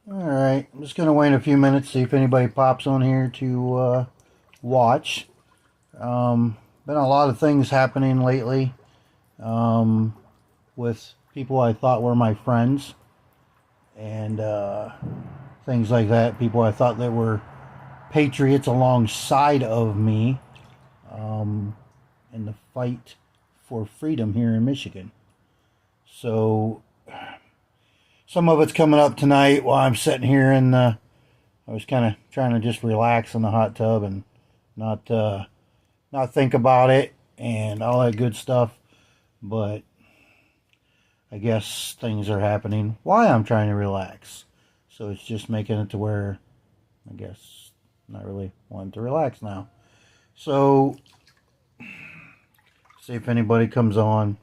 Alright, I'm just going to wait a few minutes, see if anybody pops on here to watch. Been a lot of things happening lately with people I thought were my friends and things like that. People I thought that were patriots alongside of me in the fight for freedom here in Michigan. So some of it's coming up tonight while I'm sitting here and I was kind of trying to just relax in the hot tub and not not think about it and all that good stuff. But I guess things are happening while I'm trying to relax. So it's just making it to where I guess I'm not really wanting to relax now. So see if anybody comes on.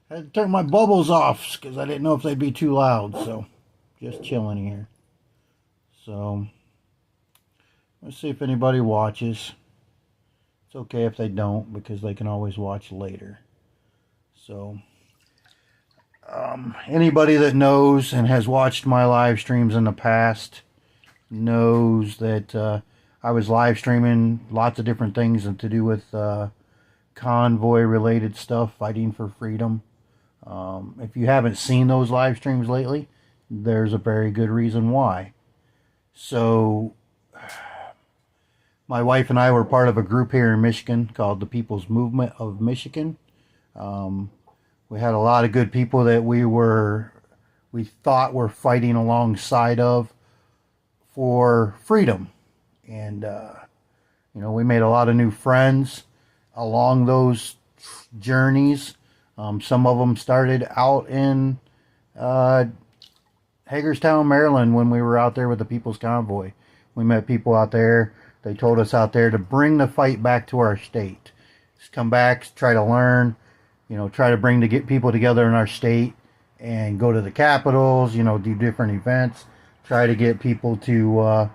I had to turn my bubbles off because I didn't know if they'd be too loud. So just chilling here. So let's see if anybody watches. It's okay if they don't because they can always watch later. So anybody that knows and has watched my live streams in the past knows that I was live streaming lots of different things to do with convoy related stuff, fighting for freedom. If you haven't seen those live streams lately, there's a very good reason why. So my wife and I were part of a group here in Michigan called the People's Movement of Michigan. We had a lot of good people that we thought were fighting alongside of for freedom. And, we made a lot of new friends along those journeys. Some of them started out in Hagerstown, Maryland when we were out there with the People's Convoy. We met people out there. They told us out there to bring the fight back to our state. Just come back, try to learn, try to get people together in our state and go to the capitals, do different events, try to get people to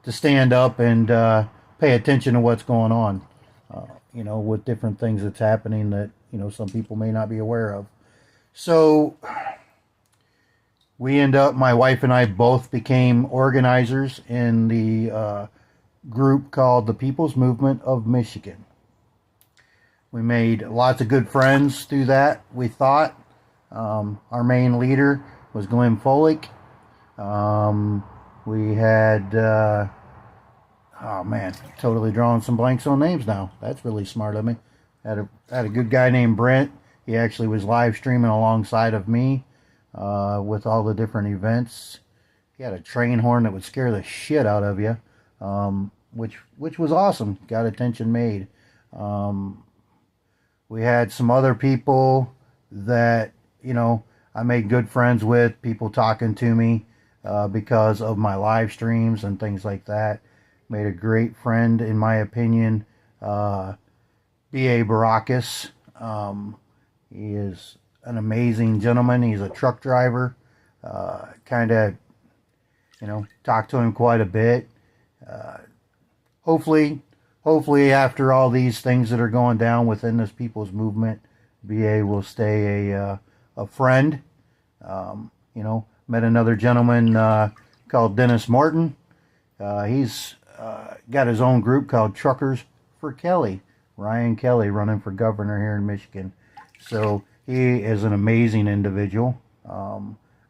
stand up and pay attention to what's going on, with different things that's happening that, some people may not be aware of. So my wife and I both became organizers in the group called the People's Movement of Michigan. We made lots of good friends through that, we thought. Our main leader was Glenn Folick. We had, oh man, totally drawing some blanks on names now. That's really smart of me. Had a good guy named Brent. He actually was live streaming alongside of me with all the different events. He had a train horn that would scare the shit out of you, which was awesome. Got attention made. We had some other people that, I made good friends with, people talking to me because of my live streams and things like that. Made a great friend, in my opinion, B.A. Baracus. He is an amazing gentleman. He's a truck driver. Kind of, talked to him quite a bit. Hopefully after all these things that are going down within this people's movement, BA will stay a friend. Met another gentleman called Dennis Martin. He's got his own group called Truckers for Kelly. Ryan Kelly running for governor here in Michigan. So he is an amazing individual.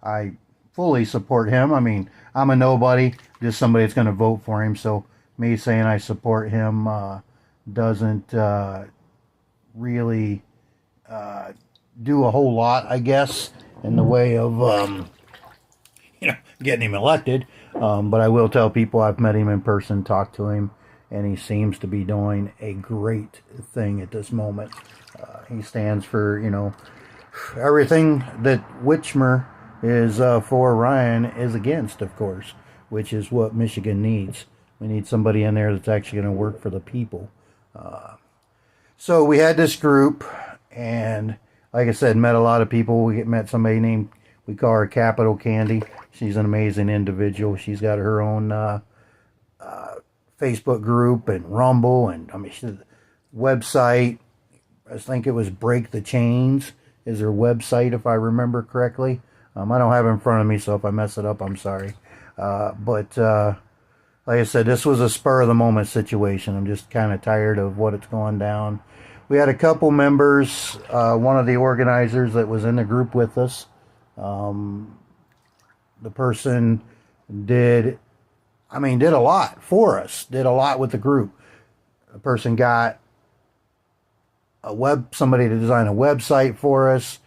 I fully support him. I mean, I'm a nobody, just somebody that's going to vote for him. So me saying I support him doesn't really do a whole lot, I guess, in the way of getting him elected. But I will tell people I've met him in person, talked to him, and he seems to be doing a great thing at this moment. He stands for, everything that Whitmer is for, Ryan is against, of course, which is what Michigan needs. We need somebody in there that's actually going to work for the people. So we had this group, and like I said, met a lot of people. We met somebody named, we call her Capital Candy. She's an amazing individual. She's got her own Facebook group and Rumble, and she's website. I think it was Break the Chains is her website, if I remember correctly. I don't have it in front of me, so if I mess it up, I'm sorry. But like I said, this was a spur of the moment situation. I'm just kind of tired of what it's going down. We had a couple members, one of the organizers that was in the group with us. The person did a lot for us, did a lot with the group. The person got somebody to design a website for us.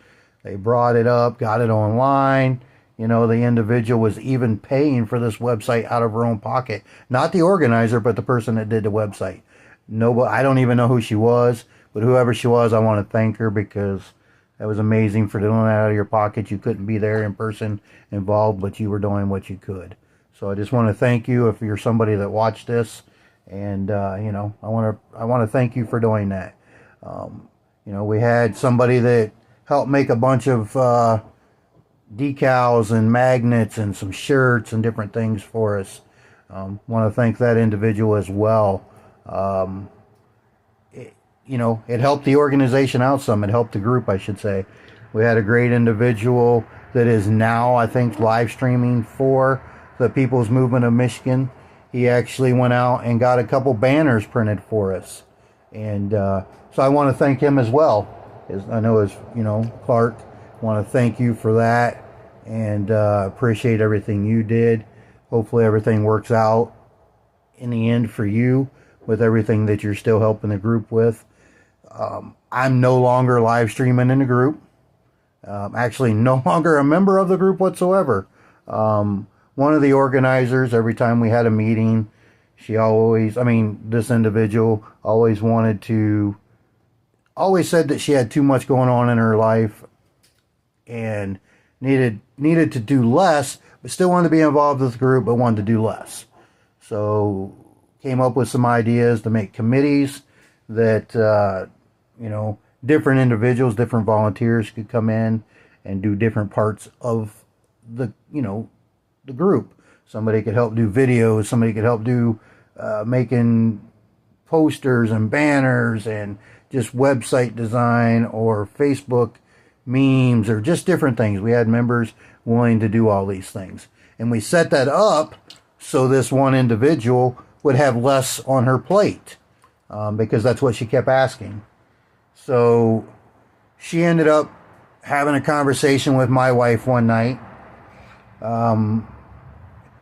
They brought it up, got it online. You know, the individual was even paying for this website out of her own pocket. Not the organizer, but the person that did the website. Nobody, I don't even know who she was, but whoever she was, I want to thank her, because that was amazing for doing that out of your pocket. You couldn't be there in person involved, but you were doing what you could. So I just want to thank you if you're somebody that watched this, and you know, I want to thank you for doing that. You know, we had somebody that helped make a bunch of decals and magnets and some shirts and different things for us. Want to thank that individual as well. You know, it helped the organization out some. It helped the group, I should say. We had a great individual that is now, I think, live streaming for the People's Movement of Michigan. He actually went out and got a couple banners printed for us. And so I want to thank him as well. I know as, you know, Clark, want to thank you for that, and appreciate everything you did. Hopefully everything works out in the end for you with everything that you're still helping the group with. I'm no longer live streaming in the group. Actually, no longer a member of the group whatsoever. One of the organizers, every time we had a meeting, this individual always said that she had too much going on in her life and needed to do less, but still wanted to be involved with the group, but wanted to do less. So came up with some ideas to make committees that, you know, different individuals, different volunteers could come in and do different parts of the, you know, the group. Somebody could help do videos. Somebody could help do making posters and banners and just website design or Facebook memes or just different things. We had members willing to do all these things. And we set that up so this one individual would have less on her plate, because that's what she kept asking. So she ended up having a conversation with my wife one night.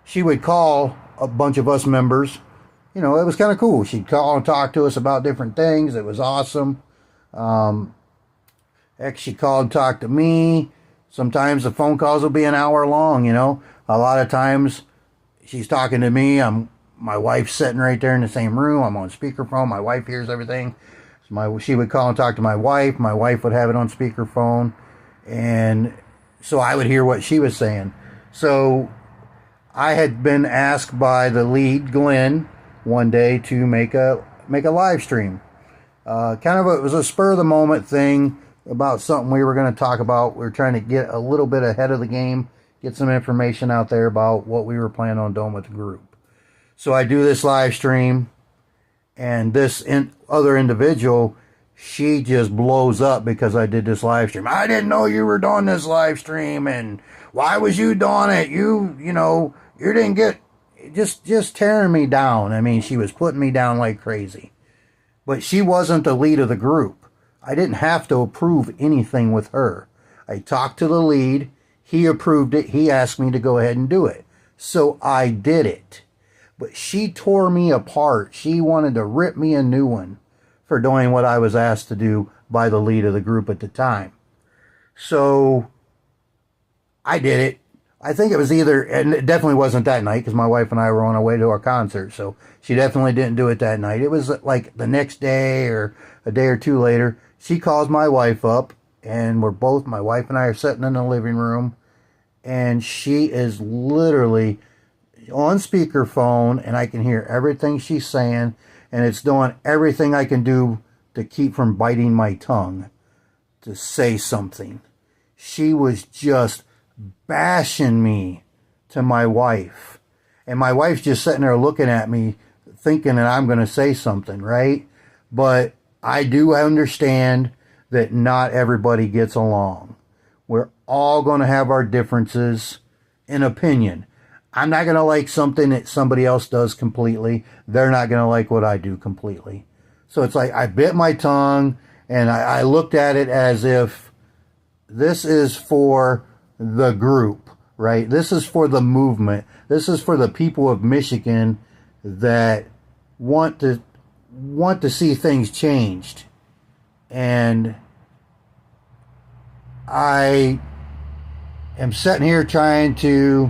She would call a bunch of us members. You know, it was kind of cool. She'd call and talk to us about different things. It was awesome. Heck, she called and talked to me. Sometimes the phone calls will be an hour long, you know. A lot of times she's talking to me. My wife's sitting right there in the same room. I'm on speakerphone. My wife hears everything. So she would call and talk to my wife. My wife would have it on speakerphone. And so I would hear what she was saying. So I had been asked by the lead, Glenn, one day to make a live stream. It was a spur of the moment thing about something we were going to talk about. We were trying to get a little bit ahead of the game, get some information out there about what we were planning on doing with the group. So I do this live stream, and this other individual, she just blows up because I did this live stream. I didn't know you were doing this live stream, and why was you doing it? You didn't get, just tearing me down. I mean, she was putting me down like crazy. But she wasn't the lead of the group. I didn't have to approve anything with her. I talked to the lead. He approved it. He asked me to go ahead and do it. So I did it. But she tore me apart. She wanted to rip me a new one for doing what I was asked to do by the lead of the group at the time. So I did it. I think it was and it definitely wasn't that night, because my wife and I were on our way to our concert. So she definitely didn't do it that night. It was like the next day or a day or two later. She calls my wife up, and my wife and I are sitting in the living room, and she is literally on speakerphone, and I can hear everything she's saying, and it's doing everything I can do to keep from biting my tongue to say something. She was just bashing me to my wife, and my wife's just sitting there looking at me thinking that I'm going to say something, right? But I do understand that not everybody gets along. We're all going to have our differences in opinion. I'm not going to like something that somebody else does completely. They're not going to like what I do completely. So it's like I bit my tongue, and I looked at it as if this is for the group, right? This is for the movement. This is for the people of Michigan that want to see things changed. And I am sitting here trying to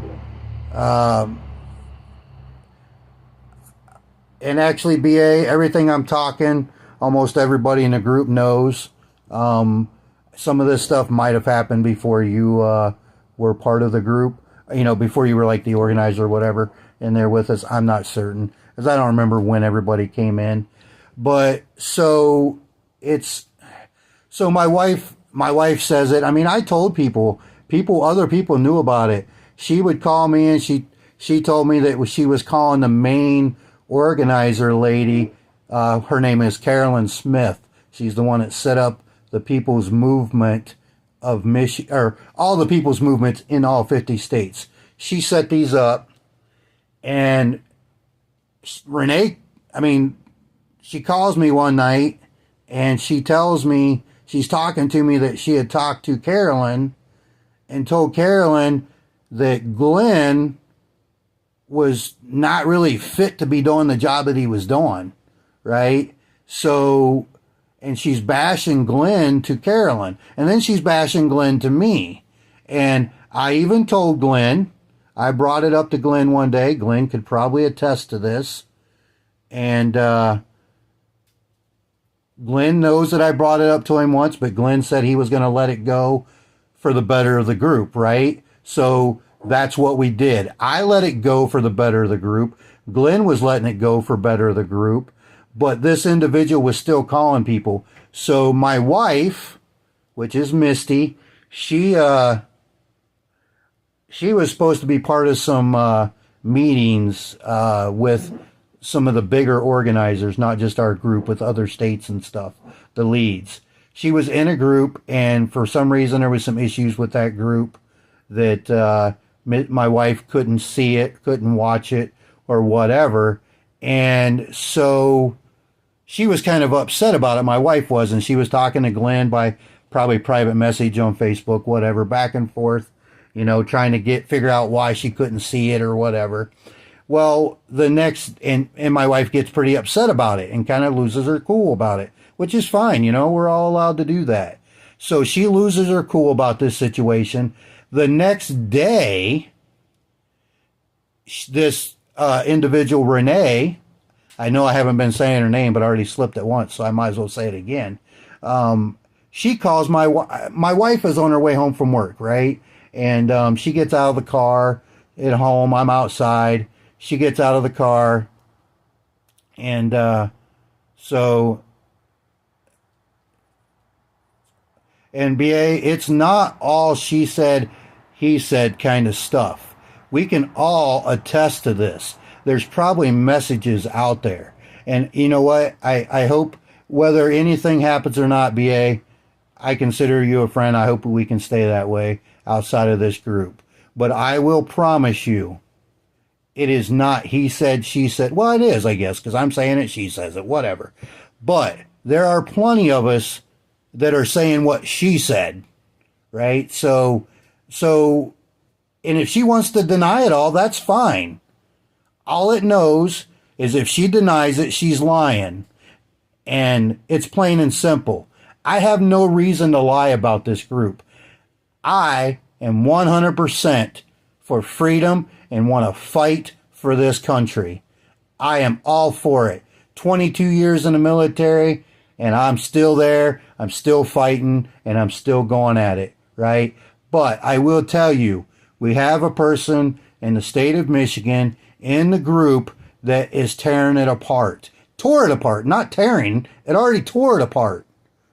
and actually, BA, everything I'm talking, almost everybody in the group knows. Some of this stuff might have happened before you were part of the group, before you were like the organizer or whatever in there with us. I'm not certain, because I don't remember when everybody came in. But so my wife says it. I mean, I told other people knew about it. She would call me, and she told me that she was calling the main organizer lady. Her name is Carolyn Smith. She's the one that set up the People's Movement of Michigan, or all the People's Movements in all 50 states. She set these up, and Renee, she calls me one night, and she tells me, she's talking to me, that she had talked to Carolyn and told Carolyn that Glenn was not really fit to be doing the job that he was doing, right? So, and she's bashing Glenn to Carolyn, and then she's bashing Glenn to me. And I even told Glenn, I brought it up to Glenn one day. Glenn could probably attest to this. And Glenn knows that I brought it up to him once, but Glenn said he was going to let it go for the better of the group, right? So that's what we did. I let it go for the better of the group. Glenn was letting it go for better of the group, but this individual was still calling people. So my wife, which is Misty, she was supposed to be part of some meetings with some of the bigger organizers, not just our group, with other states and stuff, the leads. She was in a group, and for some reason there was some issues with that group that my wife couldn't see it, couldn't watch it, or whatever. And so she was kind of upset about it. My wife was, and she was talking to Glenn by probably private message on Facebook, whatever, back and forth, trying to figure out why she couldn't see it or whatever. Well, and my wife gets pretty upset about it and kind of loses her cool about it, which is fine. We're all allowed to do that. So she loses her cool about this situation. The next day, this individual, Renee, I know I haven't been saying her name, but I already slipped it once, so I might as well say it again. She calls my wife is on her way home from work, right? And she gets out of the car at home. I'm outside. She gets out of the car. And and BA, it's not all she said, he said kind of stuff. We can all attest to this. There's probably messages out there. And you know what? I hope, whether anything happens or not, BA, I consider you a friend. I hope we can stay that way outside of this group. But I will promise you, it is not he said, she said. Well, it is, I guess, because I'm saying it, she says it, whatever. But there are plenty of us that are saying what she said, right? So, and if she wants to deny it all, that's fine. All it knows is if she denies it, she's lying. And it's plain and simple. I have no reason to lie about this group. I am 100% for freedom and want to fight for this country. I am all for it. 22 years in the military, and I'm still there. I'm still fighting, and I'm still going at it, right? But I will tell you, we have a person in the state of Michigan in the group that is tearing it apart. Tore it apart, not tearing. It already tore it apart,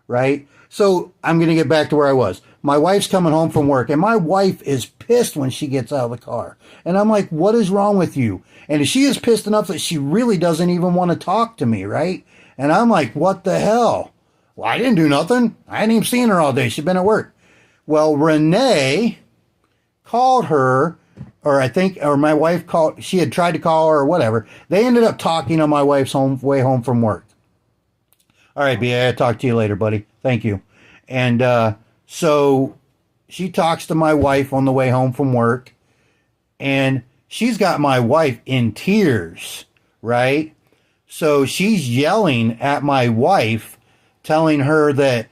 right? So I'm going to get back to where I was. My wife's coming home from work, and my wife is pissed when she gets out of the car. And I'm like, what is wrong with you? And she is pissed enough that she really doesn't even want to talk to me, right? And I'm like, what the hell? Well, I didn't do nothing. I hadn't even seen her all day. She'd been at work. Well, Renee called her, or my wife called, she had tried to call her or whatever. They ended up talking on my wife's way home from work. All right, B, I'll talk to you later, buddy. Thank you. And so she talks to my wife on the way home from work, and she's got my wife in tears, right? So she's yelling at my wife, telling her that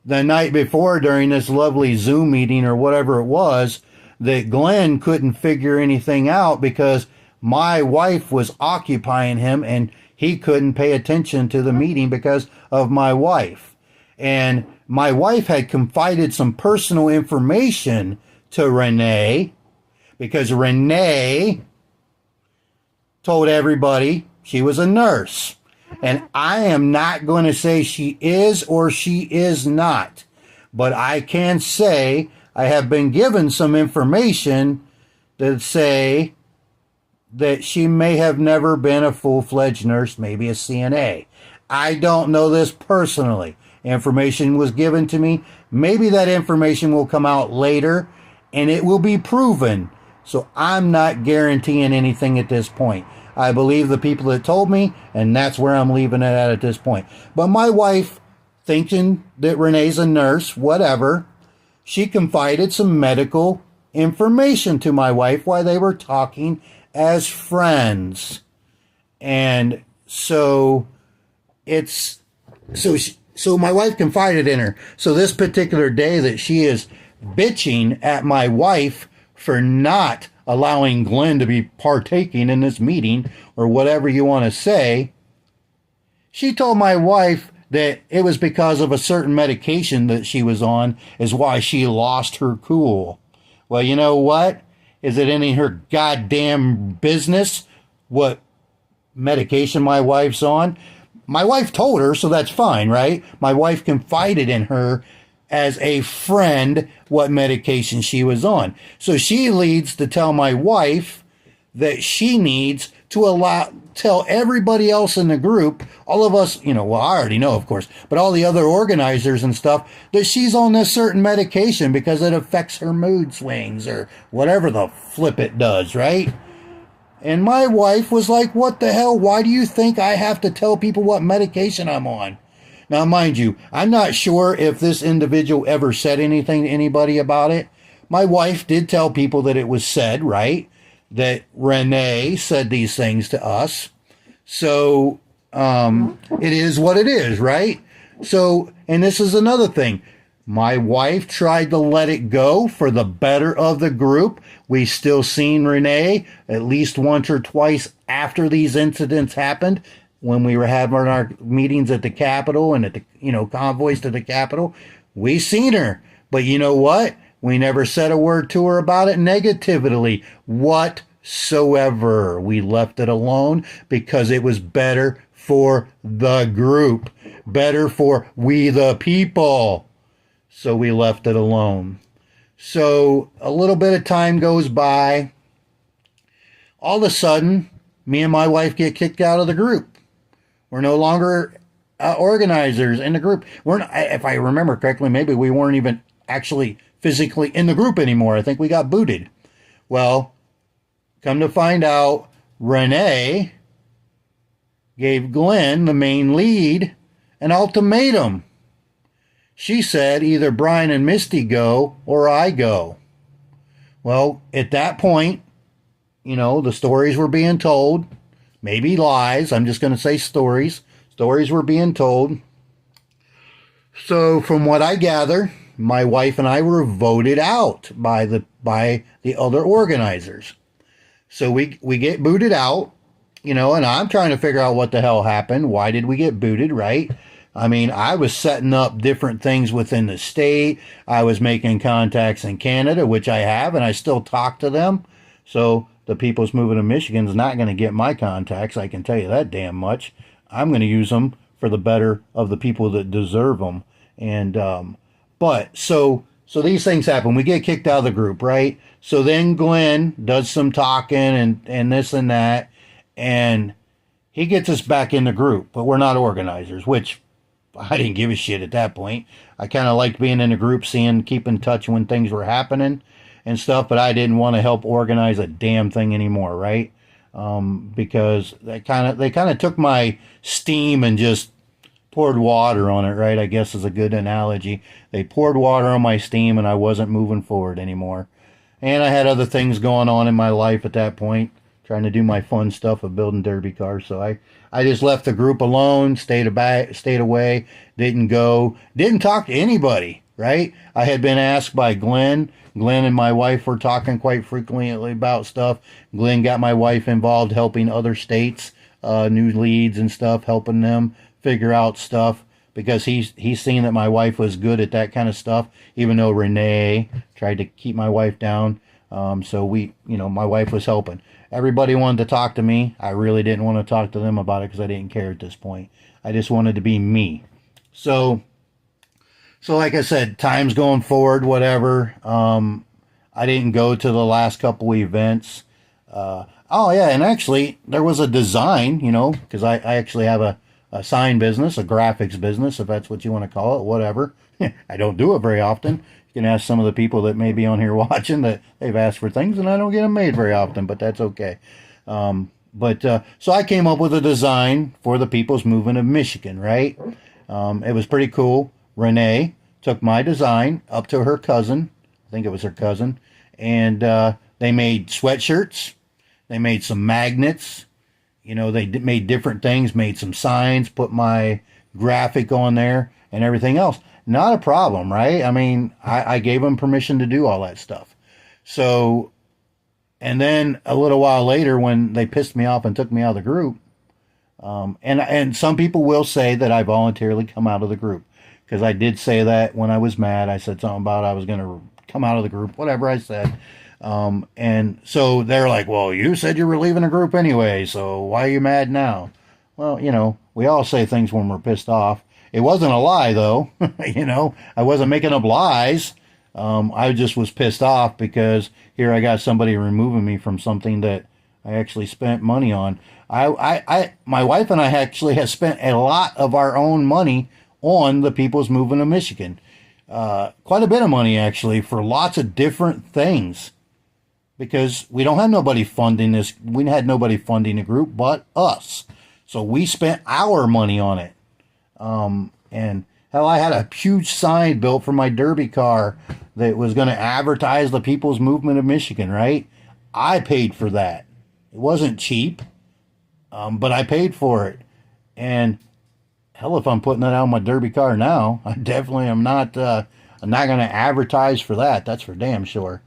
the night before during this lovely Zoom meeting or whatever it was, that Glenn couldn't figure anything out because my wife was occupying him and he couldn't pay attention to the meeting because of my wife. And my wife had confided some personal information to Renee because Renee told everybody she was a nurse. And I am not going to say she is or she is not, but I can say I have been given some information that say that she may have never been a full-fledged nurse, maybe a CNA. I don't know this personally. Information was given to me. Maybe that information will come out later and it will be proven. So I'm not guaranteeing anything at this point. I believe the people that told me, and that's where I'm leaving it at this point. But my wife, thinking that Renee's a nurse, whatever, she confided some medical information to my wife while they were talking as friends. And so so my wife confided in her. So this particular day that she is bitching at my wife for not allowing Glenn to be partaking in this meeting or whatever you want to say, she told my wife that it was because of a certain medication that she was on is why she lost her cool. Well, you know what? Is it any of her goddamn business what medication my wife's on? My wife told her, so that's fine, right? My wife confided in her as a friend what medication she was on. So she leads to tell my wife that she needs to tell everybody else in the group, all of us, well, I already know, of course, but all the other organizers and stuff, that she's on this certain medication because it affects her mood swings or whatever the flip it does, right? And my wife was like, what the hell? Why do you think I have to tell people what medication I'm on? Now, mind you, I'm not sure if this individual ever said anything to anybody about it. My wife did tell people that it was said, right? That Renee said these things to us. So it is what it is, right? So, and this is another thing. My wife tried to let it go for the better of the group. We still seen Renee at least once or twice after these incidents happened when we were having our meetings at the Capitol and at the, convoys to the Capitol. We seen her. But you know what? We never said a word to her about it negatively whatsoever. We left it alone because it was better for the group, better for we the people. So we left it alone. So a little bit of time goes by. All of a sudden, me and my wife get kicked out of the group. We're no longer organizers in the group. We're not, if I remember correctly, maybe we weren't even actually physically in the group anymore. I think we got booted. Well, come to find out, Renee gave Glenn, the main lead, an ultimatum. She said either Brian and Misty go or I go. Well, at that point, the stories were being told. Maybe lies. I'm just going to say stories. Stories were being told. So from what I gather, my wife and I were voted out by the other organizers. So we get booted out, and I'm trying to figure out what the hell happened. Why did we get booted, right? I mean, I was setting up different things within the state. I was making contacts in Canada, which I have, and I still talk to them. So the People's Movement of Michigan is not going to get my contacts. I can tell you that damn much. I'm going to use them for the better of the people that deserve them. And, but so these things happen. We get kicked out of the group, right? So then Glenn does some talking and this and that, and he gets us back in the group, but we're not organizers, which I didn't give a shit at that point. I kind of liked being in a group, keep in touch when things were happening and stuff, but I didn't want to help organize a damn thing anymore, right? Because they kind of took my steam and just poured water on it, right? I guess is a good analogy. They poured water on my steam and I wasn't moving forward anymore. And I had other things going on in my life at that point, trying to do my fun stuff of building derby cars. So I just left the group alone, stayed away, didn't go, didn't talk to anybody, right? I had been asked by Glenn. Glenn and my wife were talking quite frequently about stuff. Glenn got my wife involved helping other states, new leads and stuff, helping them figure out stuff, because he's seen that my wife was good at that kind of stuff, even though Renee tried to keep my wife down. So my wife was helping. Everybody wanted to talk to me. I really didn't want to talk to them about it because I didn't care at this point. I just wanted to be me. So like I said, time's going forward, whatever. I didn't go to the last couple events. Oh yeah, and actually there was a design, because I actually have a sign business, a graphics business, if that's what you want to call it, whatever. I don't do it very often. You can ask some of the people that may be on here watching that they've asked for things and I don't get them made very often, but that's okay. So I came up with a design for the People's Movement of Michigan, right? It was pretty cool. Renee took my design up to her cousin, I think it was her cousin, and they made sweatshirts. They made some magnets. They made different things, made some signs, put my graphic on there and everything else. Not a problem, right? I mean, I gave them permission to do all that stuff. So, and then a little while later when they pissed me off and took me out of the group, and some people will say that I voluntarily come out of the group, because I did say that when I was mad. I said something about I was going to come out of the group, whatever I said. And so they're like, well, you said you were leaving a group anyway, so why are you mad now? Well, we all say things when we're pissed off. It wasn't a lie, though. I wasn't making up lies. I just was pissed off because here I got somebody removing me from something that I actually spent money on. My wife and I actually have spent a lot of our own money on the People's Movement of Michigan. Quite a bit of money, actually, for lots of different things. Because we don't have nobody funding this. We had nobody funding the group but us. So we spent our money on it. And hell, I had a huge sign built for my derby car that was going to advertise the People's Movement of Michigan, right? I paid for that. It wasn't cheap, but I paid for it. And hell, if I'm putting that out on my derby car now, I definitely am not. I'm not going to advertise for that. That's for damn sure.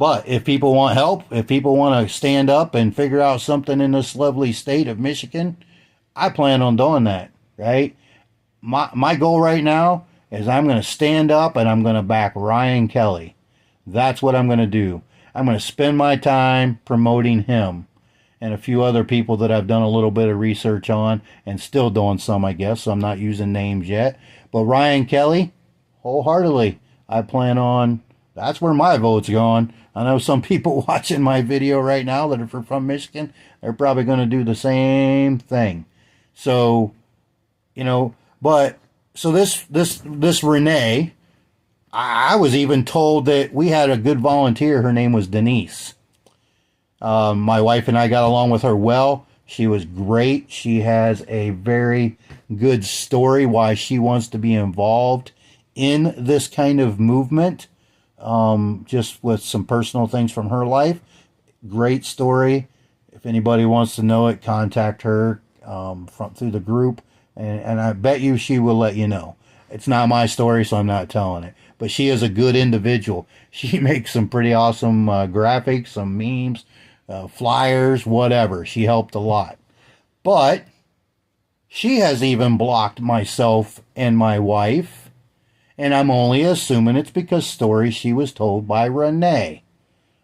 But if people want help, if people want to stand up and figure out something in this lovely state of Michigan, I plan on doing that, right? My goal right now is I'm going to stand up and I'm going to back Ryan Kelly. That's what I'm going to do. I'm going to spend my time promoting him and a few other people that I've done a little bit of research on and still doing some, I guess. So I'm not using names yet. But Ryan Kelly, wholeheartedly, I plan on, that's where my vote's going. I know some people watching my video right now that are from Michigan, they're probably going to do the same thing. So, but so this Renee, I was even told that we had a good volunteer. Her name was Denise. My wife and I got along with her well. She was great. She has a very good story why she wants to be involved in this kind of movement. Just with some personal things from her life. Great story. If anybody wants to know it, contact her through the group, and I bet you she will let you know. It's not my story, so I'm not telling it. But she is a good individual. She makes some pretty awesome graphics, some memes, flyers, whatever. She helped a lot. But she has even blocked myself and my wife. And I'm only assuming it's because stories she was told by Renee.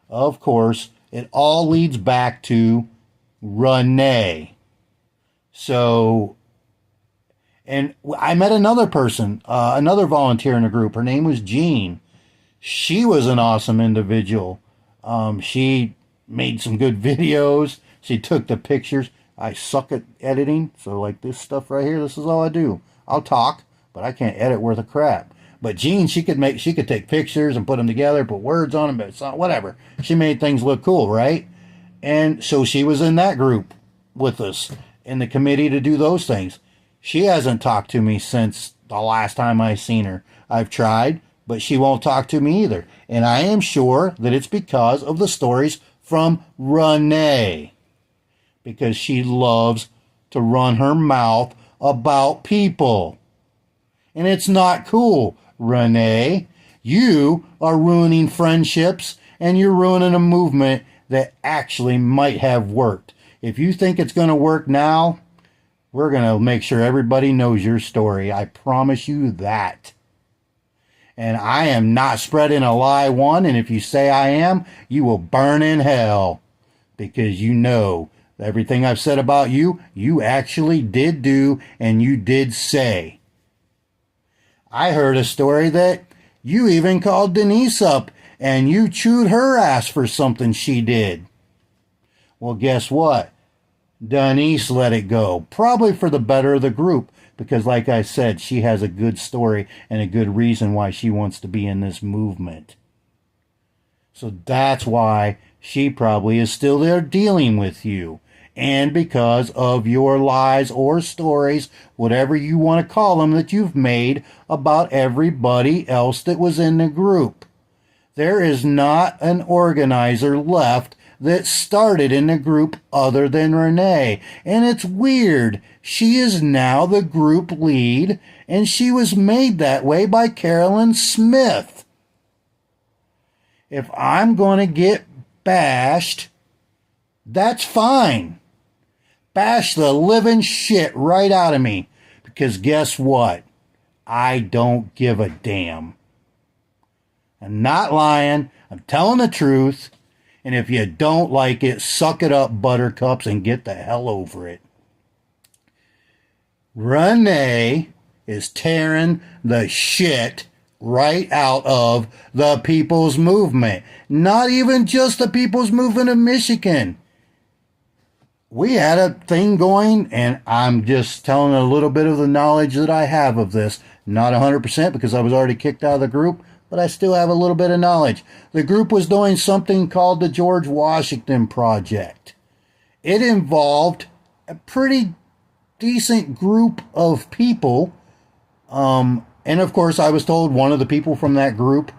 Of course, it all leads back to Renee. So, and I met another person, another volunteer in the group. Her name was Jean. She was an awesome individual. She made some good videos. She took the pictures. I suck at editing. So like this stuff right here, this is all I do. I'll talk. but I can't edit worth a crap. But Jean, she could take pictures and put them together, put words on them, but it's not, whatever. She made things look cool, right? And so she was in that group with us in the committee to do those things. She hasn't talked to me since the last time I seen her. I've tried, but she won't talk to me either. And I am sure that it's because of the stories from Renee. Because she loves to run her mouth about people. And it's not cool, Renee. You are ruining friendships and you're ruining a movement that actually might have worked. If you think it's going to work now, we're going to make sure everybody knows your story. I promise you that. And I am not spreading a lie, one. And if you say I am, you will burn in hell. Because you know everything I've said about you, you actually did do and you did say. I heard a story that you even called Denise up and you chewed her ass for something she did. Well, guess what? Denise let it go. Probably for the better of the group. Because like I said, she has a good story and a good reason why she wants to be in this movement. So that's why she probably is still there dealing with you. And because of your lies or stories, whatever you want to call them, that you've made about everybody else that was in the group. There is not an organizer left that started in the group other than Renee. And it's weird. She is now the group lead, and she was made that way by Carolyn Smith. If I'm going to get bashed, that's fine. Bash the living shit right out of me. Because guess what? I don't give a damn. I'm not lying. I'm telling the truth. And if you don't like it, suck it up, buttercups, and get the hell over it. Renee is tearing the shit right out of the People's Movement. Not even just the People's Movement of Michigan. We had a thing going, and I'm just telling a little bit of the knowledge that I have of this. Not 100% because I was already kicked out of the group, but I still have a little bit of knowledge. The group was doing something called the George Washington Project. It involved a pretty decent group of people. And of course, I was told one of the people from that group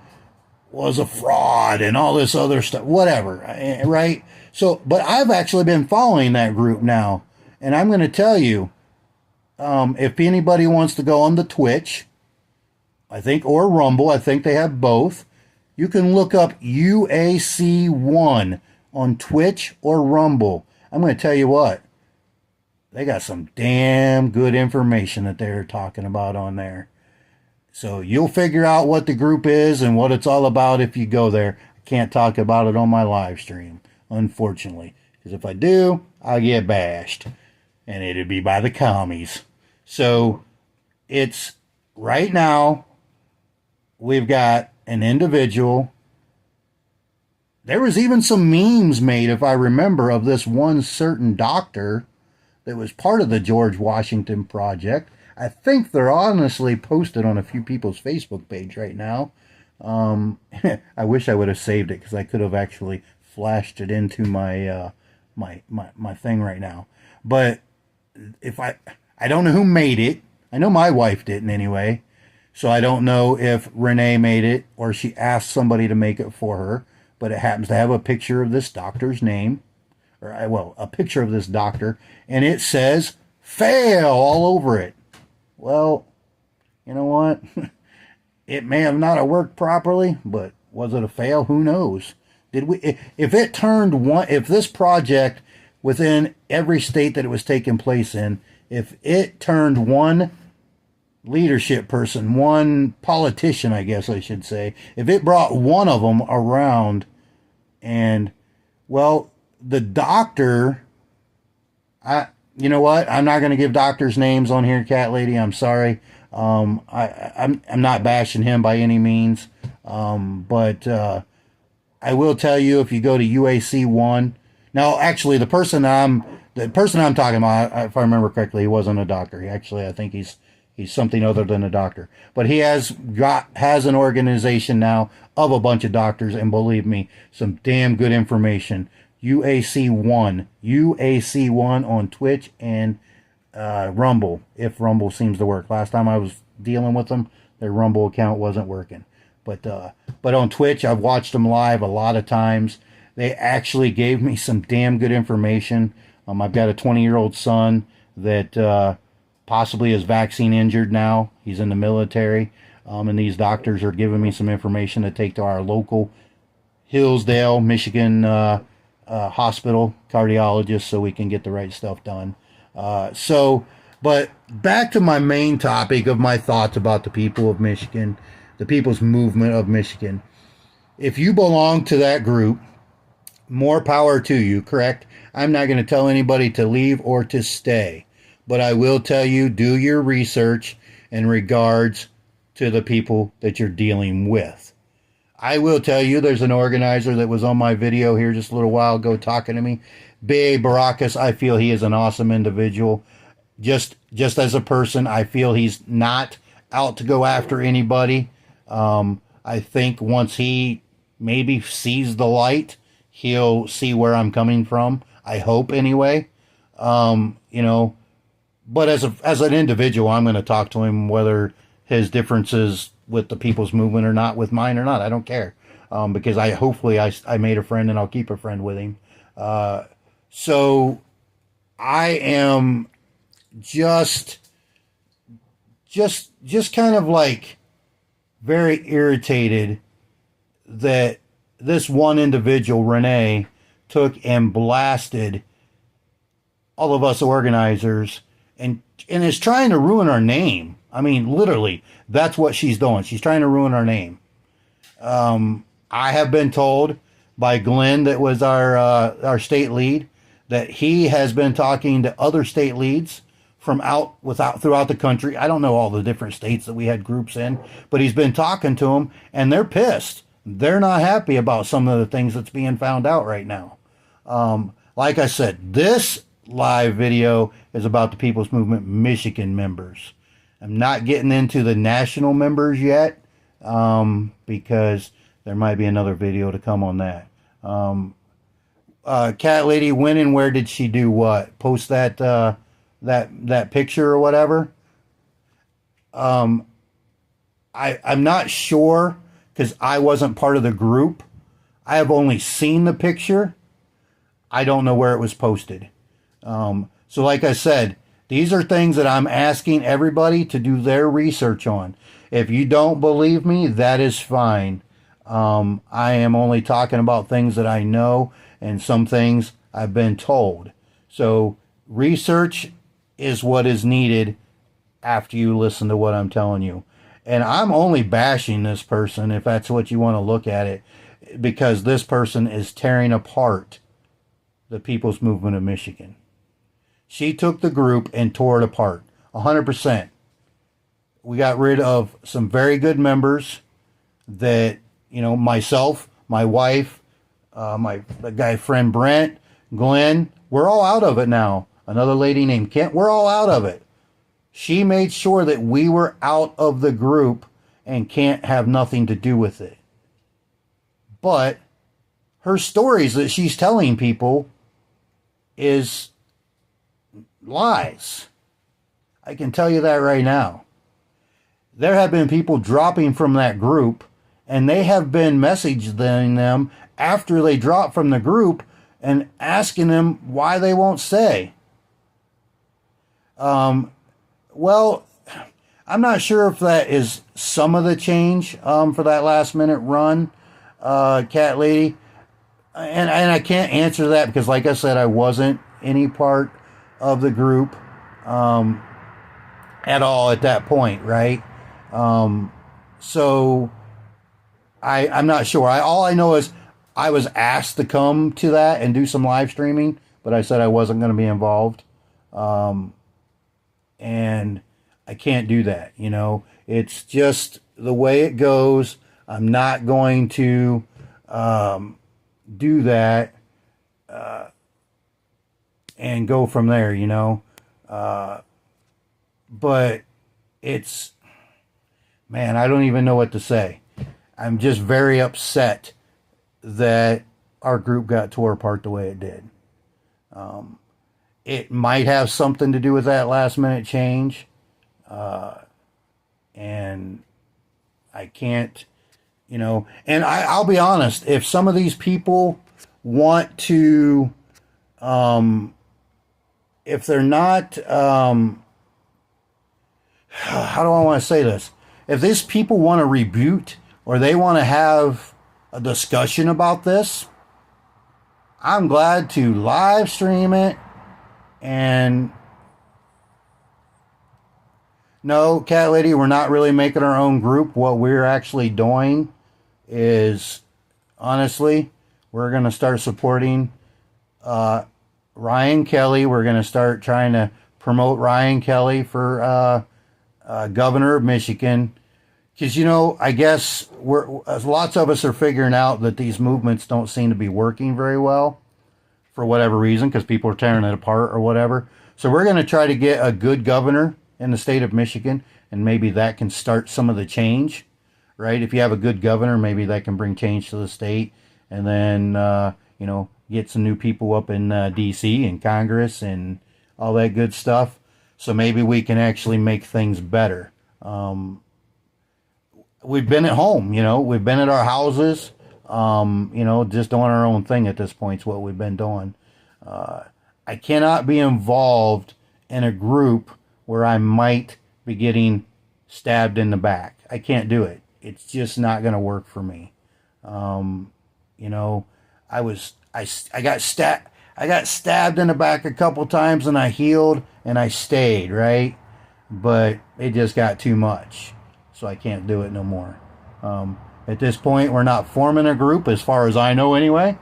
was a fraud and all this other stuff, whatever, right? So, but I've actually been following that group now. And I'm going to tell you, if anybody wants to go on the Twitch, I think, or Rumble, I think they have both. You can look up UAC1 on Twitch or Rumble. I'm going to tell you what, they got some damn good information that they're talking about on there. So you'll figure out what the group is and what it's all about if you go there. I can't talk about it on my live stream, unfortunately. Because if I do, I'll get bashed. And it'd be by the commies. So it's right now, we've got an individual. There was even some memes made, if I remember, of this one certain doctor that was part of the George Washington Project. I think they're honestly posted on a few people's Facebook page right now. I wish I would have saved it because I could have actually flashed it into my my thing right now. But if I don't know who made it. I know my wife didn't anyway. So I don't know if Renee made it or she asked somebody to make it for her. But it happens to have a picture of this doctor's name. Or, well, a picture of this doctor. And it says, fail, all over it. Well, you know what? It may have not have worked properly, but was it a fail? Who knows? Did we? If it turned one, if this project within every state that it was taking place in, if it turned one leadership person, one politician, I guess I should say, if it brought one of them around, and well, the doctor, you know what? I'm not going to give doctors' names on here, Cat Lady. I'm sorry. I'm not bashing him by any means. But I will tell you, if you go to UAC1, now actually the person I'm talking about, if I remember correctly, he wasn't a doctor. I think he's He's something other than a doctor. But he has an organization now of a bunch of doctors, and believe me, some damn good information. UAC1 on Twitch and Rumble, if Rumble seems to work. Last time I was dealing with them, their Rumble account wasn't working. But on Twitch, I've watched them live a lot of times. They actually gave me some damn good information. I've got a 20-year-old son that possibly is vaccine injured now. He's in the military. And these doctors are giving me some information to take to our local Hillsdale, Michigan hospital cardiologist so we can get the right stuff done. But back to my main topic of my thoughts about the people of Michigan, the people's movement of Michigan. If you belong to that group, more power to you, correct? I'm not going to tell anybody to leave or to stay, but I will tell you, do your research in regards to the people that you're dealing with. I will tell you, there's an organizer that was on my video here just a little while ago talking to me. B.A. Baracus, I feel he is an awesome individual. Just as a person, I feel he's not out to go after anybody. I think once he maybe sees the light, he'll see where I'm coming from. I hope anyway. But as an individual, I'm going to talk to him whether his differences with the people's movement or not, with mine or not. I don't care. Because hopefully I made a friend and I'll keep a friend with him. So I am just kind of like very irritated that this one individual, Renee, took and blasted all of us organizers and is trying to ruin our name. I mean, literally, that's what she's doing. She's trying to ruin our name. I have been told by Glenn, that was our state lead, that he has been talking to other state leads throughout the country. I don't know all the different states that we had groups in, but he's been talking to them, and they're pissed. They're not happy about some of the things that's being found out right now. Like I said, this live video is about the People's Movement Michigan members. I'm not getting into the national members yet, because there might be another video to come on that. Cat Lady, when and where did she do what? Post that that picture or whatever? I'm not sure, because I wasn't part of the group. I have only seen the picture. I don't know where it was posted. So like I said, these are things that I'm asking everybody to do their research on. If you don't believe me, that is fine. I am only talking about things that I know, and some things I've been told. So research is what is needed after you listen to what I'm telling you. And I'm only bashing this person, if that's what you want to look at it, because this person is tearing apart the People's Movement of Michigan. She took the group and tore it apart, 100%. We got rid of some very good members that, myself, my wife, my guy friend Brent, Glenn, we're all out of it now. Another lady named Kent, we're all out of it. She made sure that we were out of the group and can't have nothing to do with it. But her stories that she's telling people is lies. I can tell you that right now. There have been people dropping from that group, and they have been messaging them after they drop from the group and asking them why they won't stay. Well, I'm not sure if that is some of the change for that last minute run, Cat Lady. And I can't answer that because, like I said, I wasn't any part of the group at all at that point, right? So I'm not sure. All I know is I was asked to come to that and do some live streaming, but I said I wasn't going to be involved. And I can't do that, It's just the way it goes. I'm not going to do that and go from there, But it's, man, I don't even know what to say. I'm just very upset that our group got tore apart the way it did. It might have something to do with that last minute change. And I can't, and I'll be honest, if some of these people want to, if they're not, how do I want to say this? If these people want to reboot or they want to have a discussion about this, I'm glad to live stream it. And no, Cat Lady, we're not really making our own group. What we're actually doing is, honestly, we're going to start supporting Ryan Kelly. We're going to start trying to promote Ryan Kelly for governor of Michigan. Because, I guess lots of us are figuring out that these movements don't seem to be working very well for whatever reason, because people are tearing it apart or whatever. So we're going to try to get a good governor in the state of Michigan, and maybe that can start some of the change, right? If you have a good governor, maybe that can bring change to the state, and then, get some new people up in D.C. and Congress and all that good stuff. So maybe we can actually make things better. We've been at home, we've been at our houses, just doing our own thing at this point is what we've been doing. I cannot be involved in a group where I might be getting stabbed in the back. I can't do it. It's just not going to work for me. I got stabbed in the back a couple times and I healed and I stayed, right? But it just got too much. So I can't do it no more. At this point, we're not forming a group as far as I know anyway.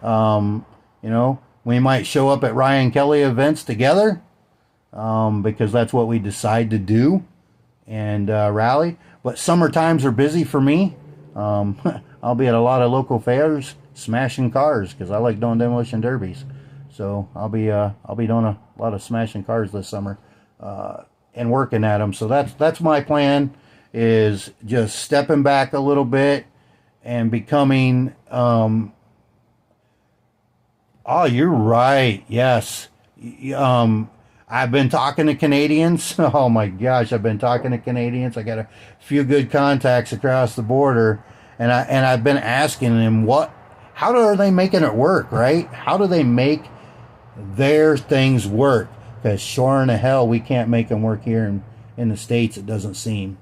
We might show up at Ryan Kelly events together because that's what we decide to do and rally. But summer times are busy for me. I'll be at a lot of local fairs smashing cars because I like doing demolition derbies. So I'll be doing a lot of smashing cars this summer and working at them. So that's my plan, is just stepping back a little bit and becoming oh, you're right, yes. I've been talking to Canadians. Oh my gosh, I've been talking to Canadians. I got a few good contacts across the border, and I've been asking them how are they making it work, right? How do they make their things work? Because sure in the hell we can't make them work here in the States, it doesn't seem.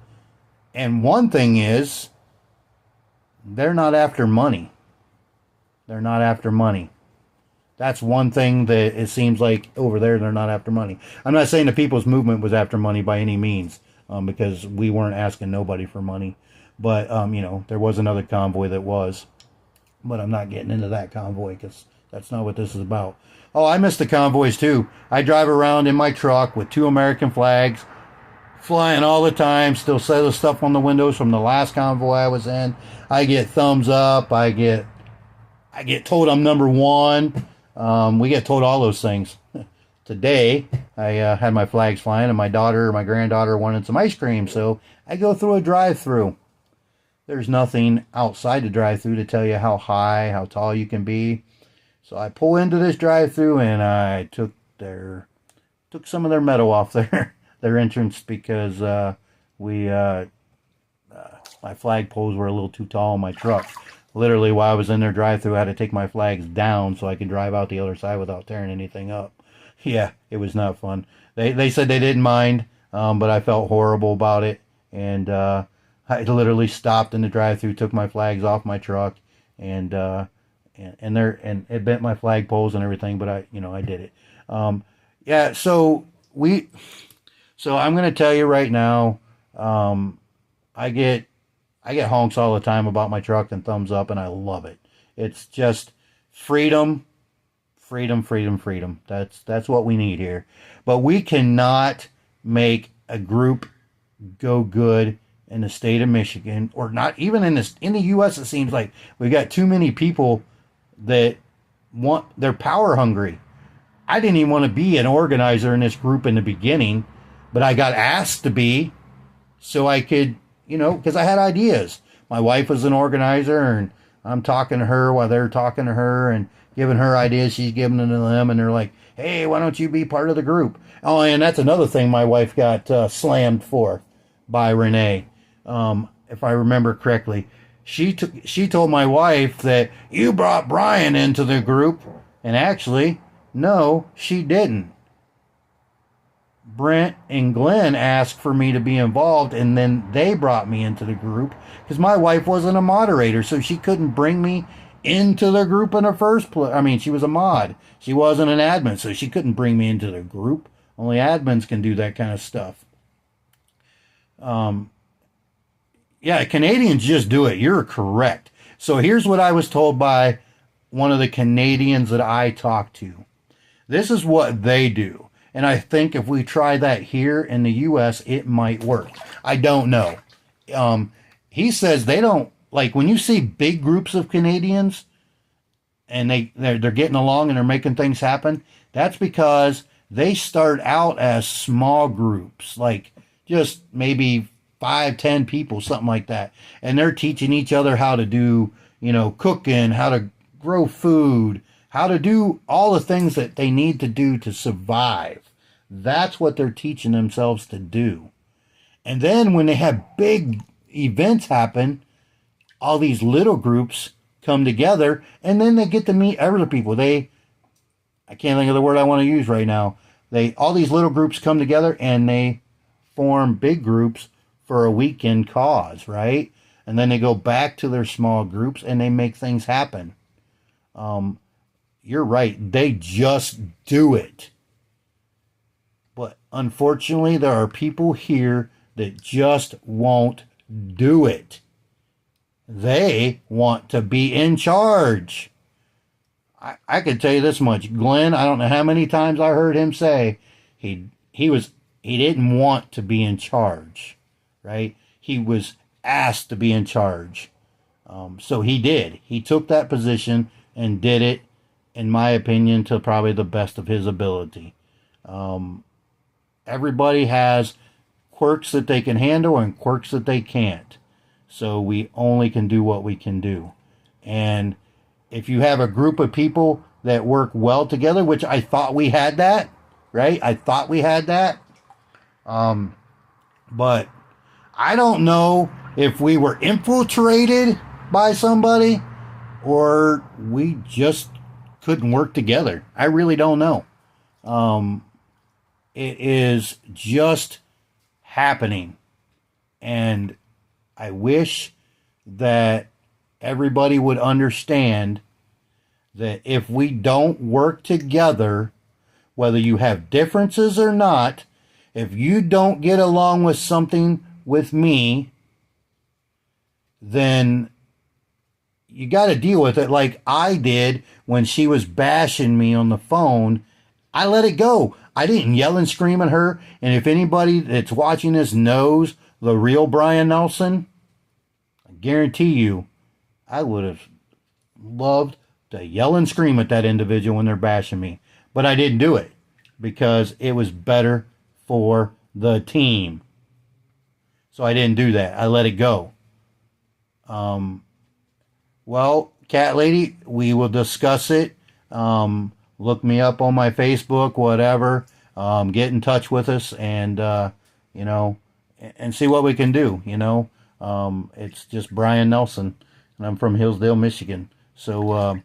And one thing is, they're not after money. They're not after money. That's one thing that it seems like over there, they're not after money. I'm not saying the People's Movement was after money by any means, because we weren't asking nobody for money. But, there was another convoy that was. But I'm not getting into that convoy because that's not what this is about. Oh, I miss the convoys too. I drive around in my truck with 2 American flags flying all the time. Still say the stuff on the windows from the last convoy I was in. I get thumbs up. I get told I'm number 1. We get told all those things. Today, I had my flags flying, and my granddaughter wanted some ice cream, so I go through a drive-through. There's nothing outside the drive-through to tell you how high, how tall you can be. So I pull into this drive-through, and I took some of their metal off their entrance because my flag poles were a little too tall in my truck. Literally, while I was in their drive-through, I had to take my flags down so I could drive out the other side without tearing anything up. Yeah, it was not fun. They said they didn't mind, but I felt horrible about it, and I literally stopped in the drive-through, took my flags off my truck, and it bent my flag poles and everything, but I did it. Yeah, so I'm going to tell you right now, I get honks all the time about my truck and thumbs up, and I love it. It's just freedom, freedom, freedom, freedom. That's what we need here. But we cannot make a group go good in the state of Michigan, or not even in the U.S. It seems like we got too many people that they're power hungry. I didn't even want to be an organizer in this group in the beginning, but I got asked to be, so I could, because I had ideas. My wife was an organizer, and I'm talking to her while they're talking to her and giving her ideas. She's giving them to them, and they're like, hey, why don't you be part of the group? Oh, and that's another thing my wife got slammed for by Renee, if I remember correctly. She told my wife that you brought Brian into the group, and actually, no, she didn't. Brent and Glenn asked for me to be involved, and then they brought me into the group because my wife wasn't a moderator, so she couldn't bring me into the group in the first place. I mean, she was a mod. She wasn't an admin, so she couldn't bring me into the group. Only admins can do that kind of stuff. Yeah, Canadians just do it. You're correct. So here's what I was told by one of the Canadians that I talked to. This is what they do. And I think if we try that here in the U.S., it might work. I don't know. He says they don't, like when you see big groups of Canadians and they're getting along and they're making things happen, that's because they start out as small groups, like just maybe 5-10 people, something like that. And they're teaching each other how to do, cooking, how to grow food, how to do all the things that they need to do to survive. That's what they're teaching themselves to do. And then when they have big events happen, all these little groups come together, and then they get to meet other people. I can't think of the word I want to use right now. All these little groups come together and they form big groups for a weekend cause, right? And then they go back to their small groups and they make things happen. You're right. They just do it. But unfortunately, there are people here that just won't do it. They want to be in charge. I can tell you this much. Glenn, I don't know how many times I heard him say he didn't want to be in charge, right? He was asked to be in charge. So he did. He took that position and did it, in my opinion, to probably the best of his ability. Everybody has quirks that they can handle and quirks that they can't. So we only can do what we can do. And if you have a group of people that work well together, which I thought we had that, right? I thought we had that. But I don't know if we were infiltrated by somebody or we just couldn't work together. I really don't know. It is just happening. And I wish that everybody would understand that if we don't work together, whether you have differences or not, if you don't get along with something with me, then you got to deal with it like I did when she was bashing me on the phone. I let it go. I didn't yell and scream at her. And if anybody that's watching this knows the real Brian Nelson, I guarantee you, I would have loved to yell and scream at that individual when they're bashing me. But I didn't do it because it was better for the team. So I didn't do that. I let it go. Well, Cat Lady, we will discuss it. Look me up on my Facebook, whatever. Get in touch with us and, and see what we can do, It's just Brian Nelson, and I'm from Hillsdale, Michigan. So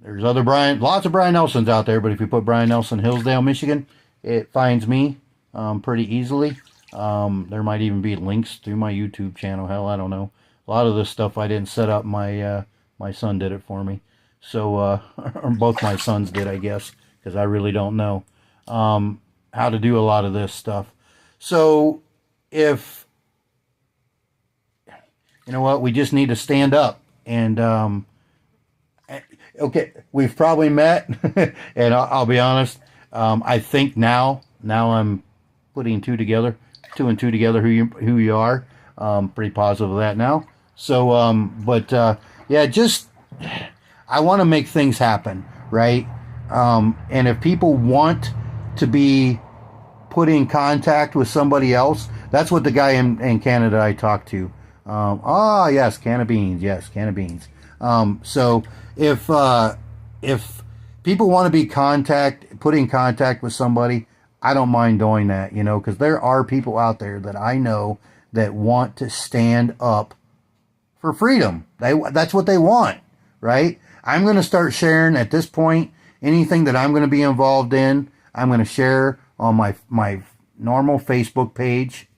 there's lots of Brian Nelsons out there, but if you put Brian Nelson, Hillsdale, Michigan, it finds me pretty easily. There might even be links through my YouTube channel. Hell, I don't know. A lot of this stuff I didn't set up. My son did it for me. So, or both my sons did, I guess, because I really don't know how to do a lot of this stuff. So, if, we just need to stand up. And, okay, we've probably met, and I'll be honest, I think now I'm putting two and two together who you are. Pretty positive of that now. So, I want to make things happen, right? And if people want to be put in contact with somebody else. That's what the guy in Canada I talked to. Yes, can of beans. Yes, can of beans. So if people want to be put in contact with somebody, I don't mind doing that, because there are people out there that I know that want to stand up for freedom. That's what they want, right? I'm going to start sharing at this point anything that I'm going to be involved in. I'm going to share on my normal Facebook page,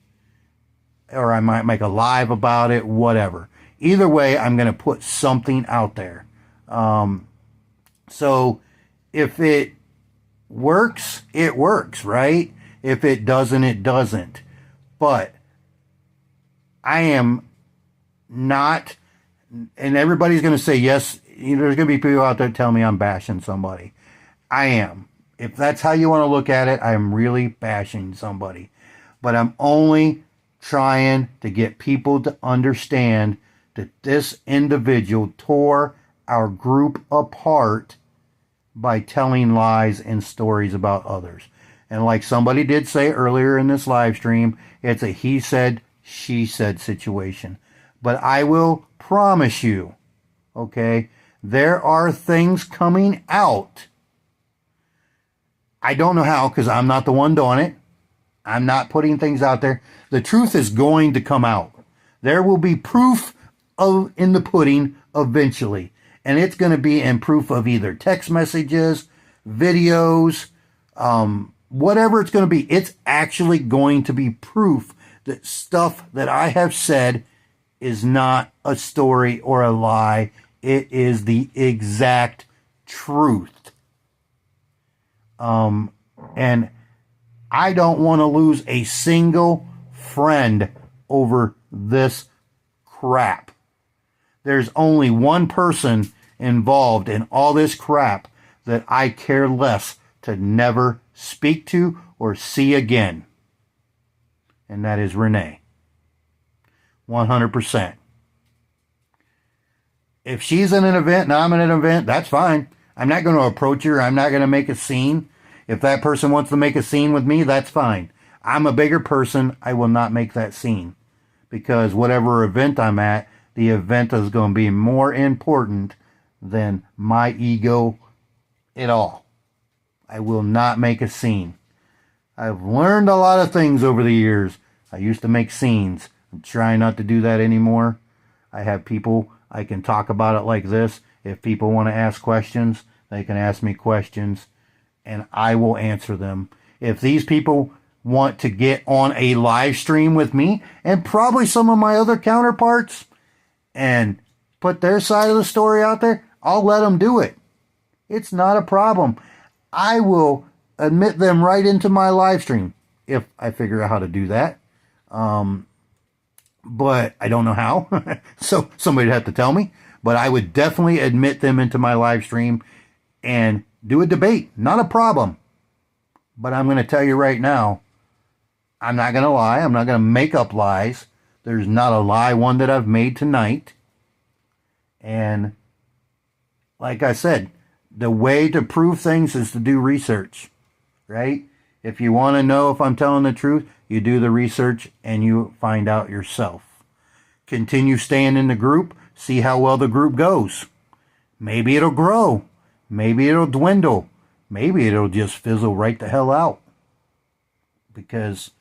or I might make a live about it, whatever. Either way, I'm going to put something out there. So if it works, it works, right? If it doesn't, it doesn't. But I am not, and everybody's going to say yes. There's going to be people out there tell me I'm bashing somebody. I am. If that's how you want to look at it, I'm really bashing somebody. But I'm only trying to get people to understand that this individual tore our group apart by telling lies and stories about others. And like somebody did say earlier in this live stream, it's a he said, she said situation. But I will promise you, okay, there are things coming out. I don't know how, because I'm not the one doing it. I'm not putting things out there. The truth is going to come out. There will be proof in the pudding eventually. And it's going to be in proof of either text messages, videos, whatever it's going to be. It's actually going to be proof that stuff that I have said is not a story or a lie. It is the exact truth. And I don't want to lose a single friend over this crap. There's only one person involved in all this crap that I care less to never speak to or see again. And that is Renee. 100%. If she's in an event and I'm in an event, that's fine. I'm not going to approach her. I'm not going to make a scene. If that person wants to make a scene with me, that's fine. I'm a bigger person. I will not make that scene. Because whatever event I'm at, the event is going to be more important than my ego at all. I will not make a scene. I've learned a lot of things over the years. I used to make scenes. I'm trying not to do that anymore. I have people I can talk about it like this. If people want to ask questions, they can ask me questions, and I will answer them. If these people want to get on a live stream with me, and probably some of my other counterparts, and put their side of the story out there, I'll let them do it. It's not a problem. I will admit them right into my live stream if I figure out how to do that. But I don't know how. So somebody would have to tell me. But I would definitely admit them into my live stream and do a debate. Not a problem. But I'm going to tell you right now, I'm not going to lie. I'm not going to make up lies. There's not a lie one that I've made tonight. And like I said, the way to prove things is to do research, right? If you want to know if I'm telling the truth, you do the research and you find out yourself. Continue staying in the group. See how well the group goes. Maybe it'll grow. Maybe it'll dwindle. Maybe it'll just fizzle right the hell out. Because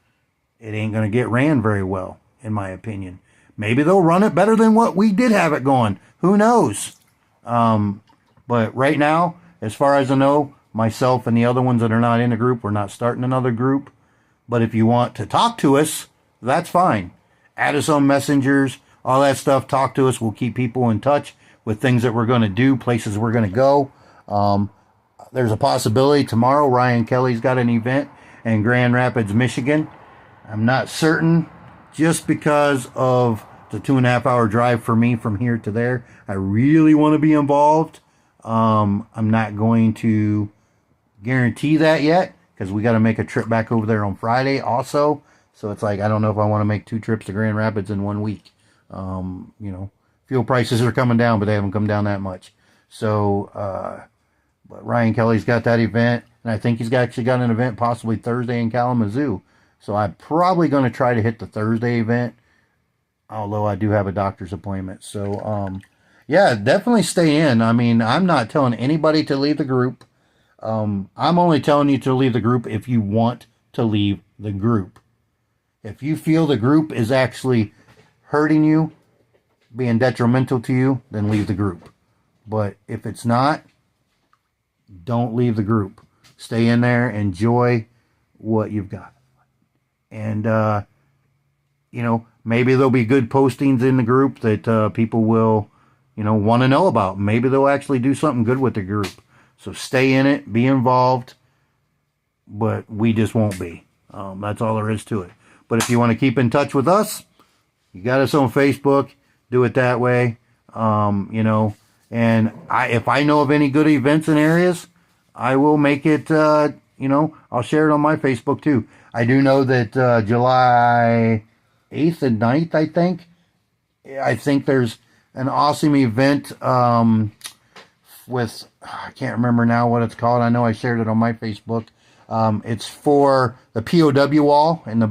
it ain't going to get ran very well, in my opinion. Maybe they'll run it better than what we did have it going. Who knows? But right now, as far as I know, myself and the other ones that are not in the group, we're not starting another group. But if you want to talk to us, that's fine. Add us on messengers, all that stuff. Talk to us. We'll keep people in touch with things that we're going to do, places we're going to go. There's a possibility tomorrow Ryan Kelly's got an event in Grand Rapids, Michigan. I'm not certain just because of the 2.5 hour drive for me from here to there. I really want to be involved. I'm not going to guarantee that yet because we got to make a trip back over there on Friday also. So it's like, I don't know if I want to make 2 trips to Grand Rapids in 1 week. Fuel prices are coming down, but they haven't come down that much. So, But Ryan Kelly's got that event, and I think he's actually got an event possibly Thursday in Kalamazoo. So I'm probably going to try to hit the Thursday event, although I do have a doctor's appointment. So, yeah, definitely stay in. I mean, I'm not telling anybody to leave the group. I'm only telling you to leave the group if you want to leave the group. If you feel the group is actually hurting you, being detrimental to you, then leave the group. But if it's not, don't leave the group. Stay in there, enjoy what you've got. And, you know, maybe there'll be good postings in the group that people will, you know, want to know about. Maybe they'll actually do something good with the group. So stay in it, be involved, but we just won't be. That's all there is to it. But if you want to keep in touch with us, you got us on Facebook, do it that way. You know, and if I know of any good events in areas, I will make it, you know, I'll share it on my Facebook too. I do know that July 8th and 9th, I think there's an awesome event with, I can't remember now what it's called. I know I shared it on my Facebook. It's for the POW wall and the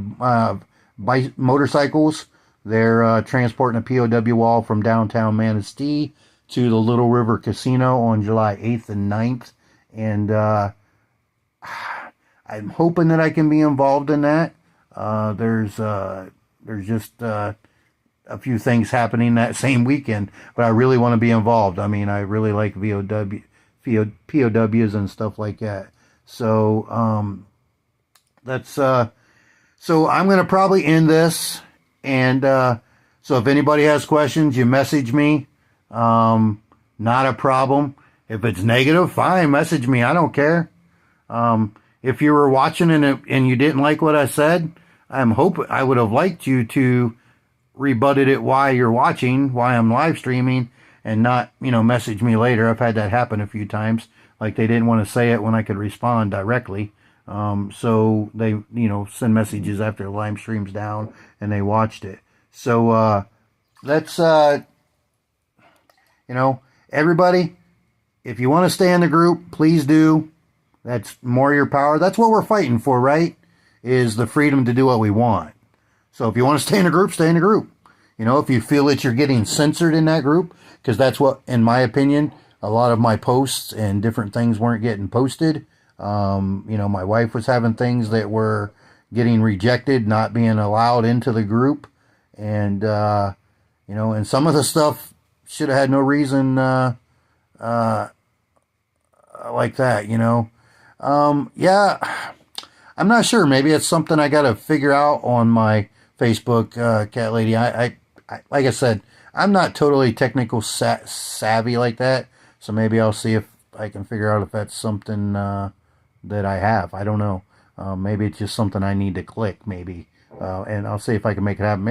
motorcycles. They're transporting a POW wall from downtown Manistee to the Little River Casino on July 8th and 9th. And I'm hoping that I can be involved in that. There's just a few things happening that same weekend, but I really want to be involved. I mean, I really like POWs and stuff like that. So that's so I'm going to probably end this. And so if anybody has questions, you message me. Not a problem. If it's negative, fine, message me. I don't care. If you were watching and you didn't like what I said, I would have liked you to rebutted it while you're watching, while I'm live streaming, and not, you know, message me later. I've had that happen a few times. Like they didn't want to say it when I could respond directly. So they, you know, send messages after the live stream's down and they watched it. So, let's, you know, everybody, if you want to stay in the group, please do. That's more your power. That's what we're fighting for, right? Is the freedom to do what we want. So if you want to stay in a group, stay in a group. You know, if you feel that you're getting censored in that group, because that's what, in my opinion, a lot of my posts and different things weren't getting posted. You know, my wife was having things that were getting rejected, not being allowed into the group. And, you know, and some of the stuff should have had no reason like that, you know. Yeah, I'm not sure. Maybe it's something I got to figure out on my Facebook, Cat Lady. I like I said, I'm not totally technical savvy like that. So maybe I'll see if I can figure out if that's something that I have. I don't know. Maybe it's just something I need to click, maybe. And I'll see if I can make it happen.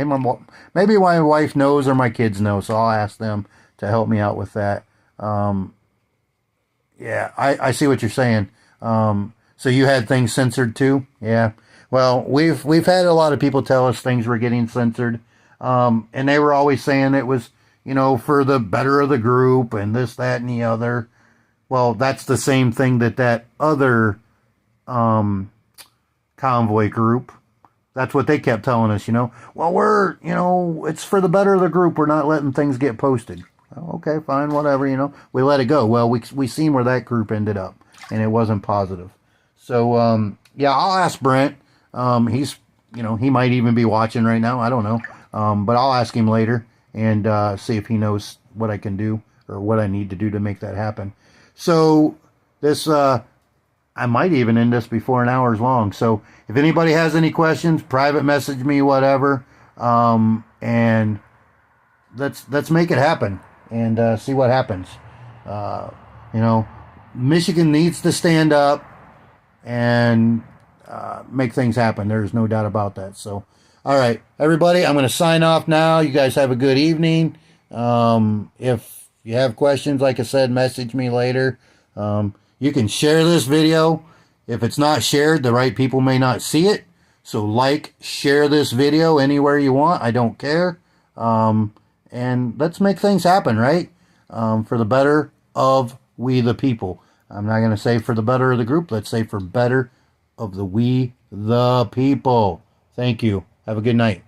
Maybe my wife knows or my kids know, so I'll ask them to help me out with that. Yeah, I see what you're saying. So you had things censored too? Yeah. Well, we've had a lot of people tell us things were getting censored. And they were always saying it was, you know, for the better of the group and this, that, and the other. Well, that's the same thing that other convoy group, that's what they kept telling us, you know. Well, we're, you know, it's for the better of the group. We're not letting things get posted. Oh, okay, fine, whatever, you know. We let it go. Well, we seen where that group ended up, and it wasn't positive. So, yeah, I'll ask Brent. He's, you know, he might even be watching right now. I don't know. But I'll ask him later and see if he knows what I can do or what I need to do to make that happen. So this, I might even end this before an hour's long. So if anybody has any questions, private message me, whatever. And let's make it happen and see what happens. You know, Michigan needs to stand up and make things happen. There's no doubt about that. So, all right, everybody, I'm going to sign off now. You guys have a good evening. If you have questions, like I said, message me later. You can share this video. If it's not shared, the right people may not see it. So like, share this video anywhere you want. I don't care. And let's make things happen, right? For the better of we the people. I'm not going to say for the better of the group. Let's say for better of the we, the people. Thank you. Have a good night.